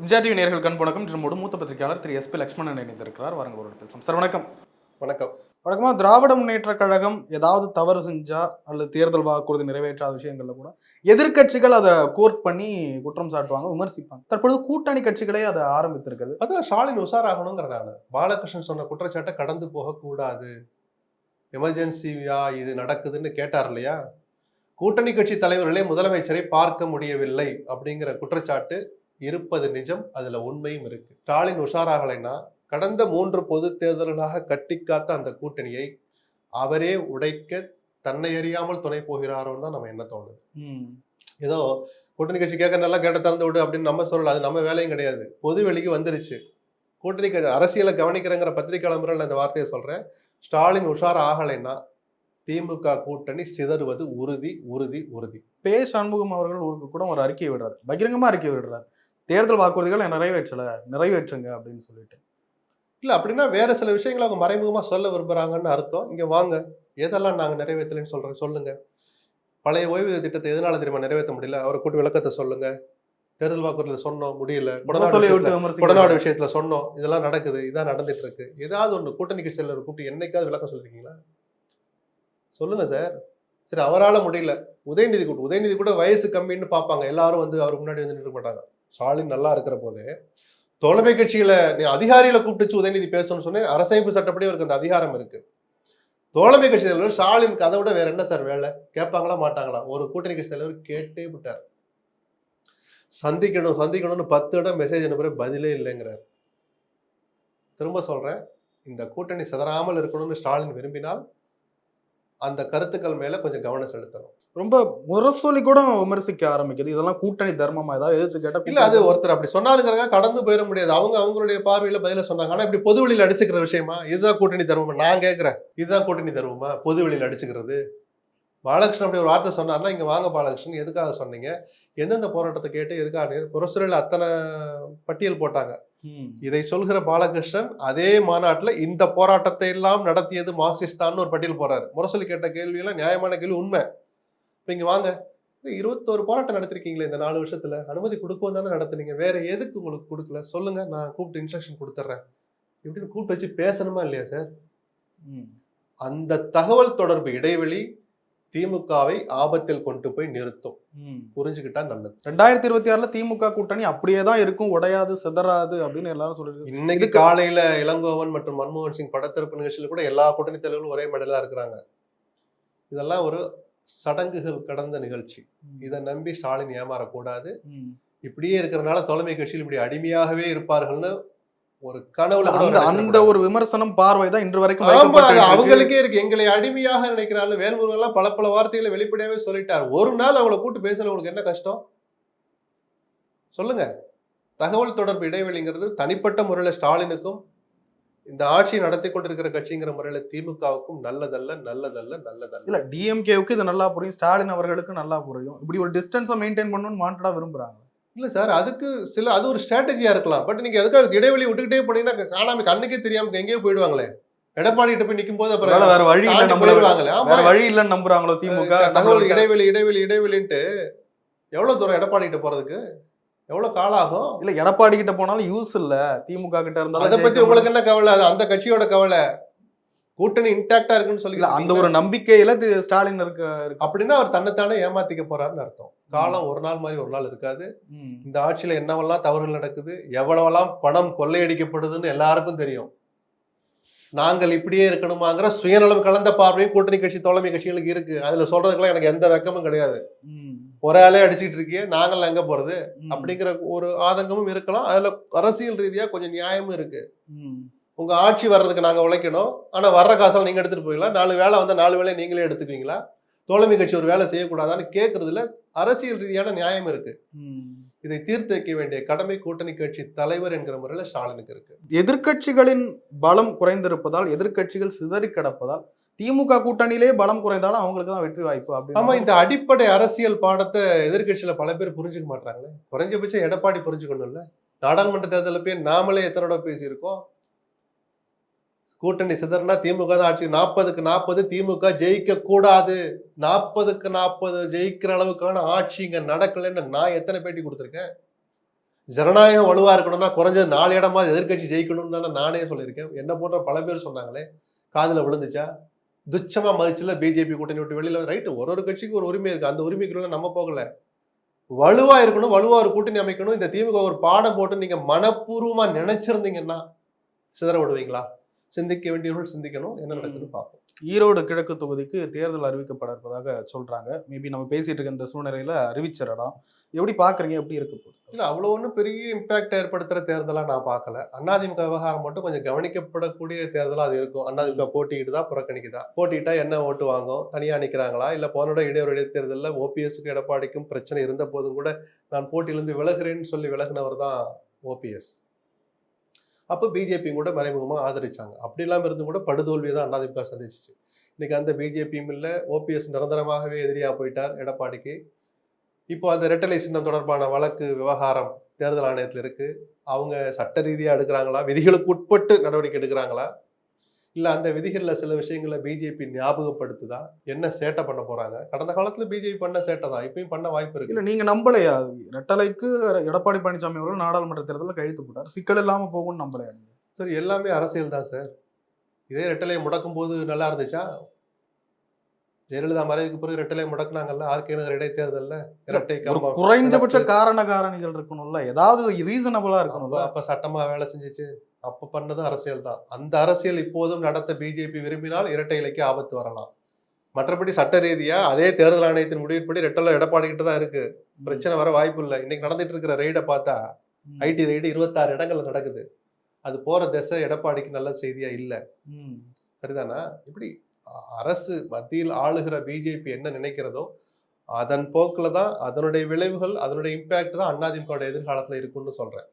Vijay TV நேயர்கள் கண்பணக்கம் நம்மோடு மூத்த பத்திரிகையாளர் திரு எஸ் பி லட்சுமணன் இணைந்திருக்கிறார். வாருங்க ஒரு பேசலாம். சார் வணக்கம். வணக்கம். வழக்கமாக திராவிட முன்னேற்ற கழகம் ஏதாவது தவறு செஞ்சா அல்லது தேர்தல் வாக்குறுதி நிறைவேற்றாத விஷயங்கள்ல கூட எதிர்கட்சிகள் அதை கோர்ட் பண்ணி குற்றம் சாட்டுவாங்க, விமர்சிப்பாங்க. தற்பொழுது கூட்டணி கட்சிகளே அதை ஆரம்பித்திருக்குது. அதான் ஸ்டாலின் உஷாராகணுங்கிறனால பாலகிருஷ்ணன் சொன்ன குற்றச்சாட்டை கடந்து போகக்கூடாது, எமர்ஜென்சியா இது நடக்குதுன்னு கேட்டார் இல்லையா. கூட்டணி கட்சி தலைவர்களே முதலமைச்சரை பார்க்க முடியவில்லை அப்படிங்கிற குற்றச்சாட்டு இருப்பது நிஜம், அதுல உண்மையும் இருக்கு. ஸ்டாலின் உஷாராகலைன்னா கடந்த 3 பொது தேர்தல்களாக கட்டிக்காத்த அந்த கூட்டணியை அவரே உடைக்க தன்னை அறியாமல் துணை போகிறாரோன்னு தான் நம்ம என்ன தோணுது. ஏதோ கூட்டணி கட்சி கேட்க நல்லா கேட்ட திறந்து விடு அப்படின்னு நம்ம சொல்லல, அது நம்ம வேலையும் கிடையாது. பொது வெளிக்கு வந்துருச்சு. கூட்டணி அரசியலை கவனிக்கிறங்கிற பத்திரிகையாளர் இந்த வார்த்தையை சொல்றேன். ஸ்டாலின் உஷார் ஆகலைன்னா திமுக கூட்டணி சிதறுவது உறுதி உறுதி உறுதி. பே சண்முகம் அவர்கள் கூட ஒரு அறிக்கை விடுறாரு, பகிரங்கமா அறிக்கை விடுறாரு, தேர்தல் வாக்குறுதிகளை நிறைவேற்றுங்க அப்படின்னு சொல்லிட்டு. இல்ல அப்படின்னா வேற சில விஷயங்களை அவங்க மறைமுகமா சொல்ல விரும்புறாங்கன்னு அர்த்தம். இங்க வாங்க, எதெல்லாம் நாங்க நிறைவேற்றலன்னு சொல்றேன், சொல்லுங்க. பழைய ஓய்வூதிய திட்டத்தை எதனால தெரியுமா நிறைவேற்ற முடியல, அவரை கூட்டு விளக்கத்தை சொல்லுங்க. தேர்தல் வாக்குறுதியில சொன்னோம், முடியல. கொடநாடு விஷயத்துல சொன்னோம், இதெல்லாம் நடக்குது, இதான் நடந்துட்டு இருக்கு. ஏதாவது ஒண்ணு கூட்டணி கட்சியில கூப்பிட்டு என்னைக்காவது விளக்கம் சொல்லிருக்கீங்களா? சொல்லுங்க சார். சரி, அவரால் முடியல, உதயநிதி கூட வயசு கம்மின்னு பார்ப்பாங்க எல்லாரும், அவருக்கு முன்னாடி வந்து நிற்க மாட்டாங்க. ஸ்டாலின் நல்லா இருக்கிற போது தோழமை கட்சியில அதிகாரிகளை கூப்பிட்டு உதயநிதி பேசணும்னு சொன்னேன். அரசமைப்பு சட்டப்படி அவருக்கு அந்த அதிகாரம் இருக்கு. தோழமை கட்சி தலைவர் ஸ்டாலினுக்கு அதை விட வேற என்ன சார் வேலை? கேட்பாங்களா மாட்டாங்களா? ஒரு கூட்டணி கட்சி தலைவர் கேட்டே விட்டார். சந்திக்கணும்னு 10 இடம் மெசேஜ் அனுப்புற, பதிலே இல்லைங்கிறார். திரும்ப சொல்றேன், இந்த கூட்டணி சிதறாமல் இருக்கணும்னு ஸ்டாலின் விரும்பினால் அந்த கருத்துக்கள் மேல கொஞ்சம் கவனம் செலுத்தணும். ரொம்ப முரசொலி கூட விமர்சிக்க ஆரம்பிக்குது. இதெல்லாம் கூட்டணி தர்மமா? ஏதாவது எதிர்த்து கேட்டா இல்ல, அது ஒருத்தர் அப்படி சொன்னாருங்கிறத கடந்து போயிட முடியாது. அவங்களுடைய பார்வையில பதில சொன்னாங்க. ஆனா இப்படி பொது வெளியில அடிச்சுக்கிற விஷயமா? இதுதான் கூட்டணி தர்மமா? நான் கேட்கிறேன், இதுதான் கூட்டணி தர்மமா? பொது வெளியில அடிச்சுக்கிறது. பாலகிருஷ்ணன் அப்படி ஒரு வார்த்தை சொன்னார்னா, இங்க வாங்க பாலகிருஷ்ணன், எதுக்காக சொன்னீங்க, எந்தெந்த போராட்டத்தை கேட்டு எதுக்காக புரசுரில் அத்தனை பட்டியல் போட்டாங்க. இதை சொல்கிற பாலகிருஷ்ணன் அதே மாநாட்டுல இந்த போராட்டத்தை எல்லாம் நடத்தியது மார்க்சிஸ்டான்னு ஒரு பட்டியல் போறாரு. முரசொலி கேட்ட கேள்வி எல்லாம் நியாயமான கேள்வி, உண்மை. இப்ப இங்க வாங்க, 21 போராட்டம் நடத்திருக்கீங்களே இந்த 4 வருஷத்துல, அனுமதி கொடுக்கவும் தானே நடத்துனீங்க, வேற எதுக்கு உங்களுக்கு கொடுக்கல சொல்லுங்க, நான் கூப்பிட்டு இன்ஸ்ட்ரக்ஷன் கொடுத்துட்றேன் இப்படின்னு கூப்பிட்டு வச்சு பேசணுமா இல்லையா சார்? அந்த தகவல் தொடர்பு இடைவெளி திமுகவை ஆபத்தில் கொண்டு போய் நிறுத்தும். புரிஞ்சுக்கிட்டா நல்லது. 2026 திமுக கூட்டணி அப்படியே தான் இருக்கும், உடையாது சிதறாது அப்படின்னு எல்லாரும் சொல்லிருக்கு. இன்னைக்கு காலையில இளங்கோவன் மற்றும் மன்மோகன் சிங் படத்திறப்பு நிகழ்ச்சியில கூட எல்லா கூட்டணி தலைவர்களும் ஒரே மேடையில இருக்கிறாங்க. இதெல்லாம் ஒரு சடங்குகள் கடந்த நிகழ்ச்சி. இதை நம்பி ஸ்டாலின் ஏமாறக்கூடாது. இப்படியே இருக்கிறதுனால தலைமை கட்சியில் இப்படி அடிமையாகவே இருப்பார்கள்னு ஒரு கனவுல அந்த ஒரு விமர்சனம் பார்வை தான் இன்று வரைக்கும் அவங்களுக்கே இருக்கு. எங்களை அடிமையாக நினைக்கிறாங்க. வேல்முருகன் எல்லாம் பல வார்த்தைகளை வெளிப்படையாவே சொல்லிட்டார். ஒரு நாள் அவங்களை கூட்டு பேசுறவங்களுக்கு என்ன கஷ்டம் சொல்லுங்க. தகவல் தொடர்பு இடைவெளிங்கிறது தனிப்பட்ட முறையில ஸ்டாலினுக்கும் இந்த ஆட்சியை நடத்தி கொண்டிருக்கிற கட்சிங்கிற முறையில திமுகவுக்கும் நல்லதல்ல. இல்ல, டிஎம்கேவுக்கு இது நல்லா புரியும், ஸ்டாலின் அவர்களுக்கு நல்லா புரியும். இப்படி ஒரு டிஸ்டன்ஸை மெயின்டைன் பண்ணணும்னு வாண்டடா விரும்புறாங்க. இல்ல சார், அதுக்கு அது ஒரு ஸ்ட்ராட்டஜியா இருக்கலாம். பட் நீங்க எதுக்காக இடைவெளி விட்டுக்கிட்டே போனீங்கன்னா காணாம கண்ணுக்கே தெரியாம எங்கேயோ போயிடுவாங்களே. எடப்பாடி கிட்ட போய் நிக்கும் போது அப்புறம் வேற வழி இல்ல நம்புறாங்களே. வேற வழி இல்லன்னு நம்புறாங்களோ திமுக. தகவல் இடைவெளின்ட்டு எவ்வளவு தூரம் எடப்பாடி கிட்ட போறதுக்கு எவ்வளவு காலம் ஆகும்? இல்ல, எடப்பாடி கிட்ட போனாலும் யூஸ் இல்ல, திமுக கிட்ட இருந்தாலும். அதை பத்தி உங்களுக்கு என்ன கவலை? அது அந்த கட்சியோட கவலை. கூட்டணி இன்டாக்டா இருக்குன்னு சொல்லி அந்த ஒரு நம்பிக்கையில ஸ்டாலின் இருக்கு. அப்படின்னா அவர் தன்னைத்தானே ஏமாத்திக்க போறாருன்னு அர்த்தம். காலம் ஒரு நாள் மாதிரி ஒரு நாள் இருக்காது. இந்த ஆட்சியில என்னவெல்லாம் தவறுகள் நடக்குது, எவ்வளவெல்லாம் பணம் கொள்ளையடிக்கப்படுதுன்னு எல்லாருக்கும் தெரியும். நாங்கள் இப்படியே இருக்கணுமாங்கிற சுயநலம் கலந்த பார்வையும் கூட்டணி கட்சி தோழமை கட்சிகளுக்கு இருக்கு. அதுல சொல்றதுக்கெல்லாம் எனக்கு எந்த வெக்கமும் கிடையாது. ஒரே ஆளே அடிச்சுட்டு இருக்கியே, நாங்கள் எங்க போறது அப்படிங்கிற ஒரு ஆதங்கமும் இருக்கலாம். அதுல அரசியல் ரீதியா கொஞ்சம் நியாயமும் இருக்கு. உங்க ஆட்சி வர்றதுக்கு நாங்க உழைக்கணும், ஆனா வர்ற காசால நீங்க எடுத்துட்டு போயிடலாம். 4 வேலை வந்தா 4 வேலை நீங்களே எடுத்துக்குவீங்களா? தோழமை கட்சி ஒரு வேலை செய்யக்கூடாதான்னு கேட்கறதுல அரசியல் ரீதியான நியாயம் இருக்கு. இதை தீர்த்து வைக்க வேண்டிய கடமை கூட்டணி கட்சி தலைவர் என்கிற முறையில ஸ்டாலினுக்கு இருக்கு. எதிர்கட்சிகளின் பலம் குறைந்திருப்பதால், எதிர்கட்சிகள் சிதறி கிடப்பதால் திமுக கூட்டணியிலே பலம் குறைந்தாலும் அவங்களுக்கு தான் வெற்றி வாய்ப்பு. ஆமா, இந்த அடிப்படை அரசியல் பாடத்தை எதிர்கட்சியில பல பேர் புரிஞ்சுக்க மாட்டாங்களே. குறைஞ்சபட்சம் எடப்பாடி புரிஞ்சுக்கணும்ல. நாடாளுமன்ற தேர்தலில் போய் நாமளே எத்தனோட பேசியிருக்கோம். கூட்டணி சிதறனா திமுக தான் ஆட்சி. 40க்கு 40 திமுக ஜெயிக்க கூடாது, 40க்கு 40 ஜெயிக்கிற அளவுக்கான ஆட்சி இங்க நடக்கலன்னு நான் எத்தனை பேட்டி கொடுத்துருக்கேன். ஜனநாயகம் வலுவா இருக்கணும்னா குறைஞ்சது 4 இடமா எதிர்க்கட்சி ஜெயிக்கணும்னு தானே நானே சொல்லியிருக்கேன். என்ன போன்ற பல பேர் சொன்னாங்களே, காதுல விழுந்துச்சா? துச்சமா மதிச்சுல பிஜேபி கூட்டணி விட்டு வெளியில ரைட்டு. ஒரு கட்சிக்கு ஒரு உரிமை இருக்கு. அந்த உரிமைக்குள்ள நம்ம போகல. வலுவா இருக்கணும், வலுவா ஒரு கூட்டணி அமைக்கணும். இந்த திமுக ஒரு பாடம் போட்டு நீங்க மனப்பூர்வமா நினைச்சிருந்தீங்கன்னா சிதற விடுவீங்களா? சிந்திக்க வேண்டியவர்கள் சிந்திக்கணும். என்ன நடக்குதுன்னு பார்ப்போம். ஈரோடு கிழக்கு தொகுதிக்கு தேர்தல் அறிவிக்கப்பட இருப்பதாக சொல்றாங்க. மேபி நம்ம பேசிட்டு இருக்க இந்த சூழ்நிலையில அறிவிச்சிடலாம். எப்படி பாக்குறீங்க? எப்படி இருக்க போகுது? இல்ல அவ்வளவு ஒன்றும் பெரிய இம்பாக்ட் ஏற்படுத்துற தேர்தலா நான் பார்க்கல. அதிமுக விவகாரம் மட்டும் கொஞ்சம் கவனிக்கப்படக்கூடிய தேர்தலா அது இருக்கும். அதிமுக போட்டியிடுதா, புறக்கணிக்குதா? போட்டியிட்டா என்ன ஓட்டு வாங்கும்? தனியா நிக்கிறாங்களா? இல்ல போனோட இடையோட இடைத்தேர்தலில் ஓபிஎஸ்க்கும் எடப்பாடிக்கும் பிரச்சனை இருந்த போதும் கூட நான் போட்டியிலிருந்து விலகுறேன்னு சொல்லி விலகினவர் தான் ஓபிஎஸ். அப்போ பிஜேபி கூட மறைமுகமா ஆதரிச்சாங்க. அப்படி இல்லாம இருந்து கூட படுதோல்வியை தான் அதிமுக சந்திச்சிச்சு. இன்னைக்கு அந்த பிஜேபியும் இல்லை, ஓபிஎஸ் நிரந்தரமாகவே எதிரியா போயிட்டார் எடப்பாடிக்கு. இப்போ அந்த ரெட்டலை சின்னம் தொடர்பான வழக்கு விவகாரம் தேர்தல் ஆணையத்தில் இருக்கு. அவங்க சட்ட ரீதியா எடுக்கிறாங்களா, விதிகளுக்கு உட்பட்டு நடவடிக்கை எடுக்கிறாங்களா, இல்ல அந்த விதிகள்ல சில விஷயங்களை பிஜேபி ஞாபகப்படுத்துதா, என்ன சேட்டை பண்ண போறாங்க? கடந்த காலத்துல பிஜேபி பண்ண சேட்டை தான் இப்பயும் பண்ண வாய்ப்பு இருக்கு. இல்ல நீங்க நம்பலையா? ரெட்டலைக்கு எடப்பாடி பழனிசாமி அவர்கள் நாடாளுமன்ற தேர்தலில் கழித்து போட்டார். சிக்கல் இல்லாம போகும்னு நம்பலையா? சார் எல்லாமே அரசியல் தான் சார். இதே ரெட்டலையை முடக்கும் போது நல்லா இருந்துச்சா? ஜெயலலிதா மறைவுக்கு பிறகு ரெட்டலை முடக்குனாங்கல்ல, ஆர்கே நகர் இடைத்தேர்தல்ல. இரட்டை கம்பம் குறைஞ்சபட்ச காரணிகள் இருக்கணும்ல, ஏதாவது ரீசனபிளா இருக்கணும்ல. அப்ப சட்டமா வேலை செஞ்சுச்சு. அப்ப பண்ணதும் அரசியல் தான். அந்த அரசியல் இப்போதும் நடத்த பிஜேபி விரும்பினால் இரட்டை இலைக்கு ஆபத்து வரலாம். மற்றபடி சட்ட ரீதியா அதே தேர்தல் ஆணையத்தின் முடிவுப்படி ரெட்டலை எடப்பாடி கிட்ட தான் இருக்கு. பிரச்சனை வர வாய்ப்பு இல்லை. இன்னைக்கு நடந்துட்டு இருக்கிற ரெய்டை பார்த்தா ஐடி ரெய்டு 26 இடங்கள்ல நடக்குது. அது போற திசை எடப்பாடிக்கு நல்ல செய்தியா இல்லை. சரிதானா? இப்படி அரசு மத்தியில் ஆளுகிற பிஜேபி என்ன நினைக்கிறதோ அதன் போக்குல தான், அதனுடைய விளைவுகள், அதனுடைய இம்பாக்ட் தான் அதிமுக எதிர்காலத்துல இருக்கும்னு சொல்றேன்.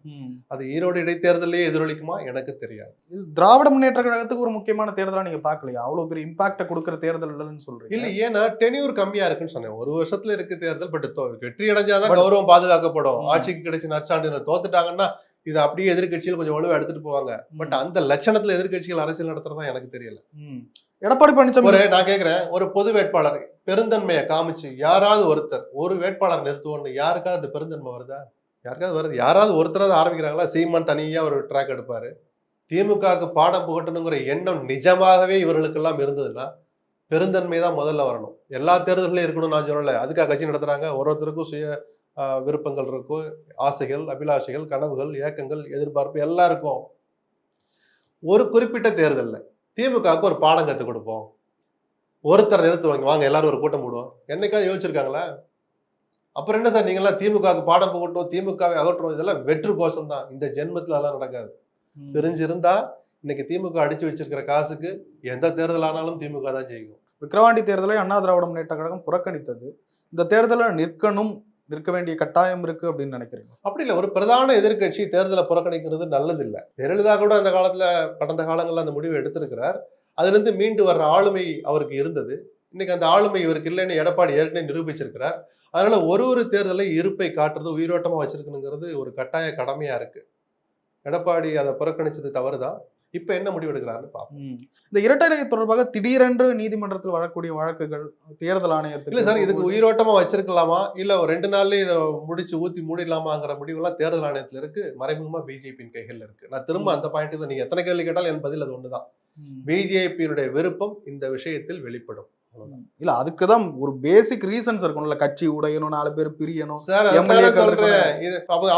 அது ஈரோடு இடைத்தேர்தலையே எதிரொலிக்குமா எனக்கு தெரியாது. இது திராவிட முன்னேற்ற கழகத்துக்கு ஒரு முக்கியமான தேர்தலா நீங்க பாக்கலையா? அவ்வளவு பெரிய இம்பாக்ட கொடுக்கிற தேர்தல் இல்லைன்னு சொல்றீங்க. இல்ல, ஏன்னா டென்யூர் கம்மியா இருக்குன்னு சொன்னேன். 1 வருஷத்துல இருக்கு தேர்தல். பட் வெற்றி அடைஞ்சாதான் கௌரவம் பாதுகாக்கப்படும். ஆட்சிக்கு கிடைச்ச நற்சான்று தோத்துட்டாங்கன்னா இது அப்படியே எதிர்கட்சிகள் கொஞ்சம் வலுவா எடுத்துட்டு போவாங்க. பட் அந்த லட்சணத்துல எதிர்கட்சிகள் அரசியல் நடத்துறதா எனக்கு தெரியல. எடப்பாடி பழனிசாமி நான் கேக்குறேன், ஒரு பொது வேட்பாளர் பெருந்தன்மையை காமிச்சு யாராவது ஒருத்தர் ஒரு வேட்பாளர் நிறுத்துவோம்னு யாருக்காவது அந்த பெருந்தன்மை வருதா? யாருக்காவது வருது? யாராவது ஒருத்தராவது ஆரம்பிக்கிறாங்களா? சீமான் தனியா ஒரு ட்ராக் எடுப்பாரு. திமுகவுக்கு பாடம் புகட்டணுங்கிற எண்ணம் நிஜமாகவே இவர்களுக்கெல்லாம் இருந்ததுன்னா பெருந்தன்மை தான் முதல்ல வரணும். எல்லா தேர்தல்களையும் இருக்கணும்னு நான் சொல்லல. அதுக்காக கட்சி நடத்துறாங்க. ஒருத்தருக்கும் சுய விருப்பங்கள் இருக்கும், ஆசைகள், அபிலாஷைகள், கனவுகள், ஏக்கங்கள், எதிர்பார்ப்பு எல்லாம் இருக்கும். ஒரு குறிப்பிட்ட தேர்தல்ல திமுகவுக்கு ஒரு பாடம் கற்றுக் கொடுப்போம், ஒருத்தர் நிறுத்துவாங்க, வாங்க எல்லாரும் ஒரு கூட்டம் போடுவோம், என்னைக்காவது யோசிச்சிருக்காங்களா? அப்புறம் என்ன சார் நீங்களாம் திமுகவுக்கு பாடம் புகட்டும், திமுகவை அகற்றுவோம், இதெல்லாம் வெற்று கோஷம் தான். இந்த ஜென்மத்துல எல்லாம் நடக்காது. பிரிஞ்சிருந்தா இன்னைக்கு திமுக அடிச்சு வச்சிருக்கிற காசுக்கு எந்த தேர்தல் ஆனாலும் திமுக தான் ஜெயிக்கும். விக்கிரவாண்டி தேர்தலை அண்ணா திராவிட முன்னேற்ற கழகம் புறக்கணித்தது. இந்த தேர்தலில் நிற்க வேண்டிய கட்டாயம் இருக்கு அப்படின்னு நினைக்கிறீங்க? அப்படி இல்லை. ஒரு பிரதான எதிர்கட்சி தேர்தலை புறக்கணிக்கிறது நல்லது இல்லை. ஜெயலலிதா கூட அந்த காலத்துல, கடந்த காலங்கள்ல அந்த முடிவை எடுத்திருக்கிறார். அதுல இருந்து மீண்டு வர்ற ஆளுமை அவருக்கு இருந்தது. இன்னைக்கு அந்த ஆளுமை இவருக்கு இல்லைன்னு எடப்பாடி ஏற்கனவே நிரூபிச்சிருக்கிறார். அதனால ஒரு தேர்தலை இருப்பை காட்டுறது, உயிரோட்டமா வச்சிருக்கணுங்கிறது ஒரு கட்டாய கடமையா இருக்கு. எடப்பாடி அதை புறக்கணிச்சது தவறுதான். இப்ப என்ன முடிவு எடுக்கிறாருன்னு பார்ப்போம். இந்த இரட்டை இலை தொடர்பாக திடீரென்று நீதிமன்றத்தில் வரக்கூடிய வழக்குகள் தேர்தல் ஆணையத்தில் இல்ல சார், இதுக்கு உயிரோட்டமா வச்சிருக்கலாமா, இல்ல ஒரு 2 நாள்லயே இதை முடிச்சு ஊத்தி மூடிடலாமாங்கிற முடிவெல்லாம் தேர்தல் ஆணையத்துல இருக்கு. மறைமுகமா பிஜேபியின் கைகள்ல இருக்கு. நான் திரும்ப அந்த பாயிண்ட் தான், நீங்க எத்தனை கேள்வி கேட்டாலும் என் பதில் அது ஒண்ணுதான். பிஜேபியினுடைய விருப்பம் இந்த விஷயத்தில் வெளிப்படும். இல்ல அதுக்குதான் ஒரு பேசிக் ரீசன்ஸ் இருக்கும்ல, கட்சி உடையணும், 4 பேர் பிரியணும். சார்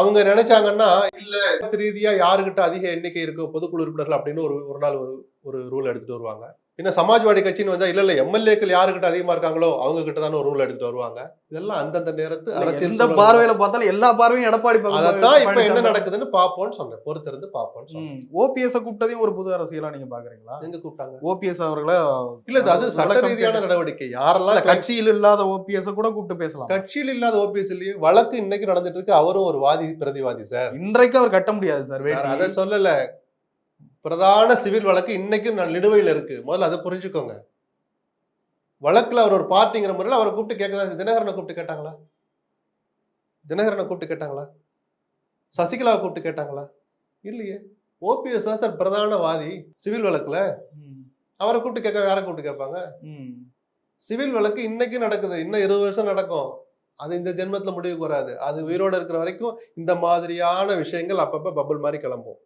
அவங்க நினைச்சாங்கன்னா, இல்ல ரீதியா யாருகிட்ட அதிக எண்ணிக்கை இருக்கோ பொதுக்குழு உறுப்பினர்கள் அப்படின்னு ஒரு நாள் ஒரு ரூல் எடுத்துட்டு வருவாங்க. இன்னும் சமாஜ்வாடி கட்சின்னு வந்தா இல்ல எம்எல்ஏக்கள் யாருக்கிட்ட அதிகமா இருக்காங்களோ அவங்க கிட்ட தானே ஒரு ரூல் எடுத்துட்டு வருவாங்க. இதெல்லாம் அந்தந்த நேரத்து அரசியல். எந்த பார்வையில பார்த்தாலும் எல்லா பார்வையும் எடப்பாடி. அதான் இப்ப என்ன நடக்குதுன்னு பாப்போம்னு சொன்னேன். பொறுத்திருந்து பாப்போம்னு. ஓபிஎஸ் கூப்பிட்டதையும் ஒரு புது அரசியலா நீங்க பாக்குறீங்களா? எங்க கூப்பிட்டாங்க ஓபிஎஸ் அவர்களை? இல்ல அது சட்ட ரீதியான நடவடிக்கை. யாரெல்லாம் கட்சியில் இல்லாத ஓபிஎஸ் கூட கூப்பிட்டு பேசலாம். கட்சியில் இல்லாத ஓபிஎஸ் இல்லையே. வழக்கு இன்னைக்கு நடந்துட்டு இருக்கு. அவரும் ஒரு வாதி பிரதிவாதி சார். இன்றைக்கு அவர் கட்ட முடியாது சார். அதை சொல்லல. பிரதான சிவில் வழக்கு இன்னைக்கும் நிலுவையில் இருக்கு. முதல்ல அதை புரிஞ்சுக்கோங்க. வழக்குல அவர் ஒரு பார்ட்டிங்கிற முறையில் அவரை கூப்பிட்டு கேட்க, தினகரனை கூப்பிட்டு கேட்டாங்களா? தினகரனை கூப்பிட்டு கேட்டாங்களா? சசிகலாவை கூப்பிட்டு கேட்டாங்களா? இல்லையே. ஓபிஎஸ் தான் சார் பிரதான வாதி சிவில் வழக்குல. அவரை கூப்பிட்டு கேட்க யாரை கூப்பிட்டு கேட்பாங்க? சிவில் வழக்கு இன்னைக்கு நடக்குது. இன்னும் 20 வருஷம் நடக்கும். அது இந்த ஜென்மத்துல முடிவுக்கு வராது. அது உயிரோட இருக்கிற வரைக்கும் இந்த மாதிரியான விஷயங்கள் அப்பப்ப பபுள் மாதிரி கிளம்பும்.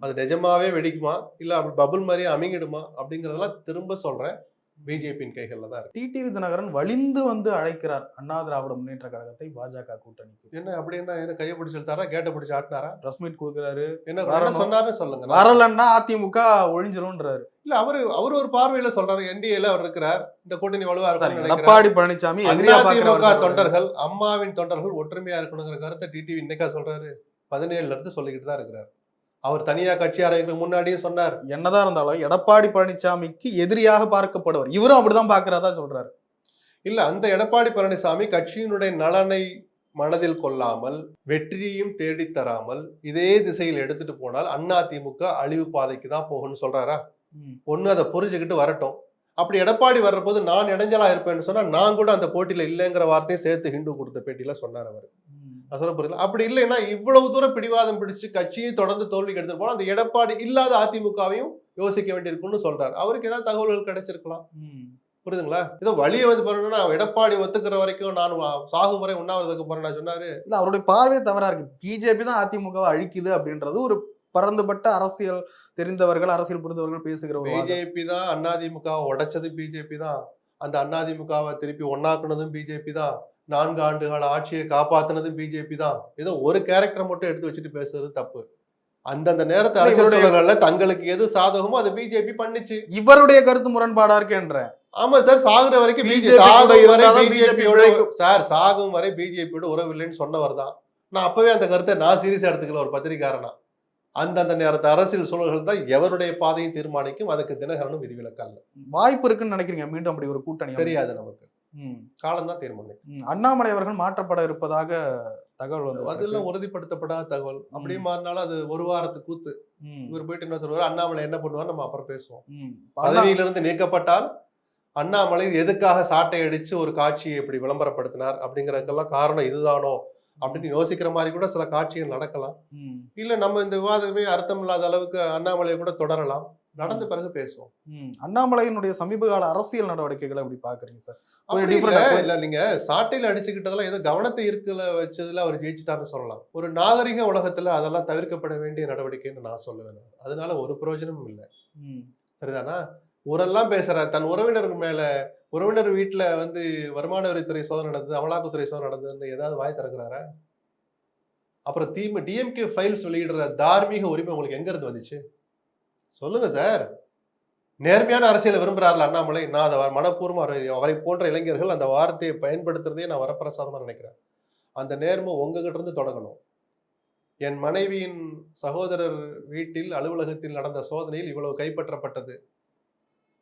அது நிஜமாவே வெடிக்குமா இல்ல அப்படி பபுள் மாதிரி அமிங்கிடுமா அப்படிங்கறதெல்லாம் திரும்ப சொல்றேன், பிஜேபியின் கைகள்ல தான் இருக்கு. டிடிவி தினகரன் வலிந்து வந்து அழைக்கிறார் அண்ணா திராவிட முன்னேற்ற கழகத்தை பாஜக கூட்டணிக்கு. என்ன அப்படின்னா என்ன கையை பிடிச்சு இழுத்தாரா, கேட்டை பிடிச்சு ஆட்டினாரா, பிரஸ் மீட் கொடுக்குறாரு. என்ன சொன்னாருன்னு சொல்லுங்க. வரலன்னா அதிமுக ஒழிஞ்சிரும்ன்றாரு. இல்ல அவரு ஒரு பார்வையில சொல்றாரு. என்டிஏல அவர் இருக்கிறார், இந்த கூட்டணி வலுவா இருக்கும். எடப்பாடி பழனிசாமி அதிமுக தொண்டர்கள், அம்மாவின் தொண்டர்கள் ஒற்றுமையா இருக்கணுங்கிற கருத்தை டிடிவி இன்னைக்கா சொல்றாரு? 17ல இருந்து சொல்லிக்கிட்டு தான் இருக்கிறார். அவர் தனியா கட்சி ஆரம்பிக்கிறதுக்கு முன்னாடியே சொன்னார். என்னதான் இருந்தாலும் எடப்பாடி பழனிசாமிக்கு எதிரியாக பார்க்கப்படுவார், இவரும் அப்படிதான் பாக்குறதா சொல்றாரு. இல்ல, அந்த எடப்பாடி பழனிசாமி கட்சியினுடைய நலனை மனதில் கொள்ளாமல் வெற்றியையும் தேடித்தராமல் இதே திசையில் எடுத்துட்டு போனால் அதிமுக அழிவு பாதைக்கு தான் போகணும்னு சொல்றாரா? ஒண்ணு அதை புரிஞ்சுக்கிட்டு வரட்டும். அப்படி எடப்பாடி வர்ற போது நான் இடைஞ்சலா இருப்பேன்னு சொன்னா நான் கூட அந்த போட்டியில இல்லைங்கிற வார்த்தையை சேர்த்து ஹிந்து கொடுத்த பேட்டியில சொன்னார் அவர். சொல்ல புரியல. அப்படி இல்லைன்னா இவ்வளவு தூரம் பிடிவாதம் பிடிச்சு கட்சியை தொடர்ந்து தோல்விக்கு எடுத்துட்டு போனா அந்த எடப்பாடி இல்லாத அதிமுகவையும் யோசிக்க வேண்டியிருக்கும்னு சொல்றாரு. அவருக்கு ஏதாவது தகவல்கள் கிடைச்சிருக்கலாம். புரியுதுங்களா? ஏதோ வழியை வந்து போறேன்னா எடப்பாடி ஒத்துக்கிற வரைக்கும் நான் சாகும் வரை உண்ணாவிரதத்துக்கு போறேன் சொன்னாரு. இல்ல, அவருடைய பார்வை தவறா இருக்கு. பிஜேபி தான் அதிமுகவை அழிக்குது அப்படின்றது ஒரு பரந்துபட்ட அரசியல் தெரிந்தவர்கள், அரசியல் புரிந்தவர்கள் பேசுகிற பிஜேபி தான் அதிமுகவை உடைச்சது, பிஜேபி தான் அந்த அதிமுகவை திருப்பி ஒன்னாக்குனதும் பிஜேபி தான், 4 ஆண்டுகால ஆட்சியை காப்பாத்தினதும் பிஜேபி தான். ஏதோ ஒரு கேரக்டரை மட்டும் எடுத்து வச்சுட்டு பேசுறது தப்பு. அந்தந்த நேரத்தை அரசியல் தங்களுக்கு எது சாதகமோ அதை பிஜேபி பண்ணிச்சு. இவருடைய கருத்து முரண்பாடா இருக்குன்ற. ஆமா சார், சாகுற வரைக்கும் சார் சாகும் வரை பிஜேபியோட உறவு இல்லைன்னு சொன்னவர் தான். நான் அப்பவே அந்த கருத்தை நான் சீரியஸா எடுத்துக்கல ஒரு பத்திரிகாரனா. அந்தந்த நேரத்தை அரசியல் சூழல்கள் தான் எவருடைய பாதையும் தீர்மானிக்கும். அதுக்கு தினகரனும் விதிவிலக்கல்ல. வாய்ப்பு இருக்குன்னு நினைக்கிறீங்க மீண்டும் அப்படி ஒரு கூட்டணி? தெரியாது, நமக்கு காலம் தான் தீர்மானிக்கும். அண்ணாமலை அவர்கள் மாற்றப்பட இருப்பதாக தகவல் வந்து அதெல்லாம் உறுதிப்படுத்தப்படாத தகவல். அப்படியே மாறினாலும் அது ஒரு வாரத்துக்கு கூத்து. இவர் போயிட்டு இன்னொருத்தர் அண்ணாமலை என்ன பண்ணுவார் நம்ம அப்புறம் பேசுவோம். பதவியிலிருந்து நீக்கப்பட்டால் அண்ணாமலை எதுக்காக சாட்டை அடிச்சு ஒரு காட்சியை எப்படி விளம்பரப்படுத்தினார் அப்படிங்கறதுக்கெல்லாம் காரணம் இதுதானோ அப்படின்னு யோசிக்கிற மாதிரி கூட சில காட்சிகள் நடக்கலாம். இல்ல நம்ம இந்த விவாதமே அர்த்தம் இல்லாத அளவுக்கு அண்ணாமலையை கூட தொடரலாம். நடந்த பிறகு பேசுவோம். அண்ணாமலையினுடைய சமீப கால அரசியல் நடவடிக்கைகளை எப்படி பாக்குறீங்க சார்? இல்ல, நீங்க சாட்டையில அடிச்சுக்கிட்டதெல்லாம் ஏதோ கவனத்தை இருக்கல வச்சதுல அவர் ஜெயிச்சுட்டாருன்னு சொல்லலாம். ஒரு நாகரிக உலகத்துல அதெல்லாம் தவிர்க்கப்பட வேண்டிய நடவடிக்கைன்னு நான் சொல்லுவேன். அதனால ஒரு பிரயோஜனமும் இல்லை. சரிதானா? ஊரெல்லாம் பேசுறாரு தன் உறவினர் மேல. உறவினர் வீட்டுல வந்து வருமான வரித்துறை சோதனை நடந்தது, அமலாக்கத்துறை சோதனை நடந்ததுன்னு ஏதாவது வாய் திறக்கிறாரா? அப்புறம் டிஎம்கே ஃபைல்ஸ் வெளியிடுற தார்மீக உரிமை உங்களுக்கு எங்க இருந்து வந்துச்சு? சொல்லுங்க சார். நேர்மையான அரசியலை விரும்புறாருல அண்ணாமலை. நான் அதை மனப்பூர்வமா அவரை போன்ற இளைஞர்கள் அந்த வார்த்தையை பயன்படுத்துறதே நான் வரப்பிரசாதமா நினைக்கிறேன். அந்த நேர்மை உங்ககிட்ட இருந்து தொடங்கணும். என் மனைவியின் சகோதரர் வீட்டில் அலுவலகத்தில் நடந்த சோதனையில் இவ்வளவு கைப்பற்றப்பட்டது,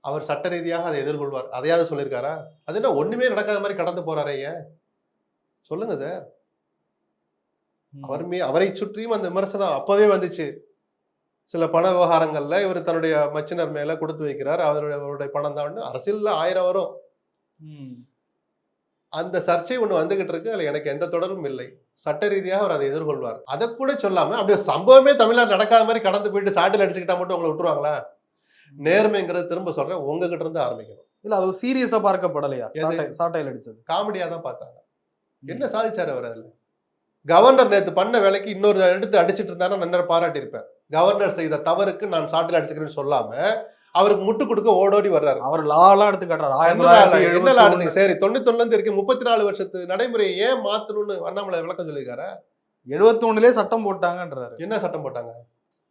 அவர் சட்ட ரீதியாக அதை எதிர்கொள்வார், அதையாவது சொல்லியிருக்காரா? அது என்ன ஒண்ணுமே நடக்காத மாதிரி கடந்து போறாரே? சொல்லுங்க சார். அவரை சுற்றியும் அந்த விமர்சனம் அப்பவே வந்துச்சு. சில பண விவகாரங்கள்ல இவர் தன்னுடைய மச்சினர் மேல கொடுத்து வைக்கிறார், அவருடைய பணம் தான். அரசியல்ல 1000 வரும். அந்த சர்ச்சை ஒண்ணு வந்துகிட்டு இருக்கு. அதுல எனக்கு எந்த தொடரும் இல்லை. சட்ட ரீதியாக அவர் அதை எதிர்கொள்வார். அதை கூட சொல்லாம அப்படியே சம்பவமே தமிழ்நாடு நடக்காத மாதிரி கடந்து போயிட்டு சாட்டில் அடிச்சுக்கிட்டா மட்டும் உங்களை விட்டுருவாங்களா? நேர்மைங்கிறது திரும்ப சொல்றேன், உங்ககிட்ட இருந்து ஆரம்பிக்கணும். இல்ல, அது சீரியஸா பார்க்கப்படலையா? சாட்டையில் அடிச்சது காமெடியா தான் பார்த்தாங்க. என்ன சாதிச்சாரு அவர்? அதுல கவர்னர் நேத்து பண்ண வேலைக்கு இன்னொரு எடுத்து அடிச்சுட்டு இருந்தாலும் நன்னர் பாராட்டி இருப்பேன். கவர்னர் செய்த தவறுக்கு நான் சாட்டில் அடிச்சுக்கிறேன்னு சொல்லாம அவருக்கு முட்டு கொடுக்க ஓடோடி வர்றாரு. அவர் லாலாம் எடுத்து காட்டுறாரு. என்ன எடுத்து சரி 91ல இருந்து இருக்கு 34 வருஷத்து நடைமுறையை ஏன் மாத்தணும்னு அண்ணாமலை விளக்கம் சொல்லியிருக்காரு. 71லயே சட்டம் போட்டாங்கன்றாரு. என்ன சட்டம் போட்டாங்க?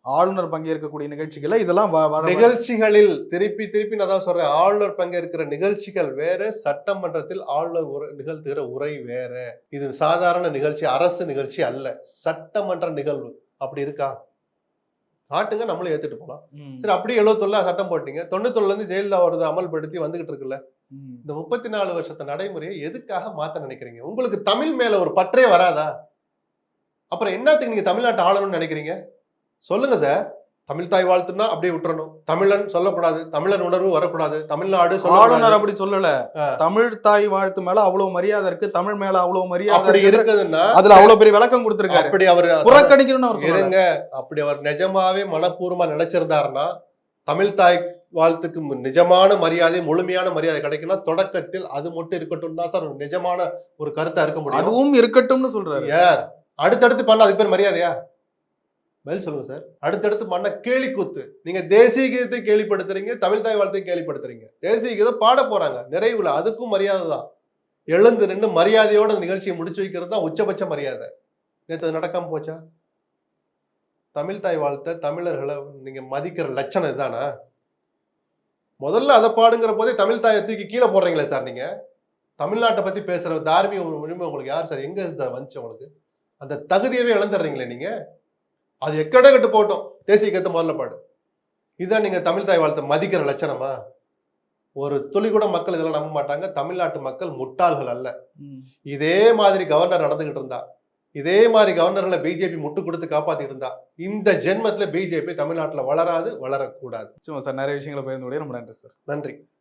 ஆளுநர் பங்கேற்கக்கூடிய நிகழ்ச்சிகளை இதெல்லாம் நிகழ்ச்சிகளில் திருப்பி நான் தான் சொல்றேன். ஆளுநர் பங்கேற்கிற நிகழ்ச்சிகள் வேற, சட்டமன்றத்தில் ஆளுநர் நிகழ்த்துகிற உரை வேற. இது சாதாரண நிகழ்ச்சி, அரசு நிகழ்ச்சி அல்ல, சட்டமன்ற நிகழ்வு. அப்படி இருக்கா? காட்டுங்க, நம்மளும் ஏத்துட்டு போலாம். சரி, அப்படியே 71 சட்டம் போட்டீங்க, 91ல இருந்து ஜெயலலிதா வருது அமல்படுத்தி வந்துகிட்டு இருக்குல்ல. இந்த 34 வருஷத்து நடைமுறையை எதுக்காக மாத்த நினைக்கிறீங்க? உங்களுக்கு தமிழ் மேல ஒரு பற்றே வராதா? அப்புறம் என்னத்துக்கு நீங்க தமிழ்நாட்டு ஆளணும்னு நினைக்கிறீங்க? சொல்லுங்க சார். தமிழ் தாய் வாழ்த்துனா அப்படியே விட்டுறணும், தமிழன் சொல்லக்கூடாது, தமிழன் உணர்வு வரக்கூடாது, தமிழ்நாடு ஆளுநர் அப்படி சொல்லல. தமிழ் தாய் வாழ்த்து மேல அவ்வளவு மரியாதை இருக்கு, தமிழ் மேல அவ்வளவு மரியாதை இருக்குதுன்னா அதுல அவ்வளவு பெரிய விளக்கம் கொடுத்திருக்காரு. அப்படி அவர் புறக்கணிக்கணும்னு அவர் இருங்க. அப்படி அவர் நிஜமாவே மனப்பூர்வமா நினைச்சிருந்தாருன்னா தமிழ் தாய் வாழ்த்துக்கு நிஜமான மரியாதை, முழுமையான மரியாதை கிடைக்கும்னா தொடக்கத்தில் அது மட்டும் இருக்கட்டும் தான் சார் நிஜமான ஒரு கருத்தா இருக்க முடியும். அதுவும் இருக்கட்டும்னு சொல்றாரு. யார் அடுத்தடுத்து பண்ண அதுக்கு பேர் மரியாதையா? பதில் சொல்லுங்க சார். அடுத்தடுத்து பண்ண கேலி கூத்து. நீங்க தேசிய கீதத்தை கேள்விப்படுத்துறீங்க, தமிழ் தாய் வாழ்த்தை கேள்விப்படுத்துறீங்க. தேசிய கீதம் பாட போறாங்க நிறைவுல, அதுக்கும் மரியாதை தான். எழுந்து நின்று மரியாதையோட அந்த நிகழ்ச்சியை முடிச்சு வைக்கிறது தான் உச்சபட்ச மரியாதை. நேற்று அது நடக்காம போச்சா? தமிழ் தாய் வாழ்த்தை தமிழர்களை நீங்க மதிக்கிற லட்சணம் இதுதானா? முதல்ல அதை பாடுங்கிற போதே தமிழ் தாயை தூக்கி கீழே போடுறீங்களே சார். நீங்க தமிழ்நாட்டை பத்தி பேசுற தார்மீக உரிமை உங்களுக்கு யார் சார் எங்க வந்துச்சு? உங்களுக்கு அந்த தகுதியவே இழந்துடுறீங்களே நீங்க. அது எக்கட கட்டு போட்டோம். தேசிய கீதத்தை முதல்ல பாடு. இதுதான் நீங்க தமிழ் தாய் வாழ்த்தை மதிக்கிற லட்சணமா? ஒரு துளி கூட மக்கள் இதெல்லாம் நம்ப மாட்டாங்க. தமிழ்நாட்டு மக்கள் முட்டாள்கள் அல்ல. இதே மாதிரி கவர்னர் நடந்துகிட்டு இருந்தா, இதே மாதிரி கவர்னர்களை பிஜேபி முட்டு கொடுத்து காப்பாத்திட்டு இருந்தா, இந்த ஜென்மத்துல பிஜேபி தமிழ்நாட்டுல வளராது, வளரக்கூடாது. சார் நிறைய விஷயங்களை பகிர்ந்து ரொம்ப நன்றி சார். நன்றி.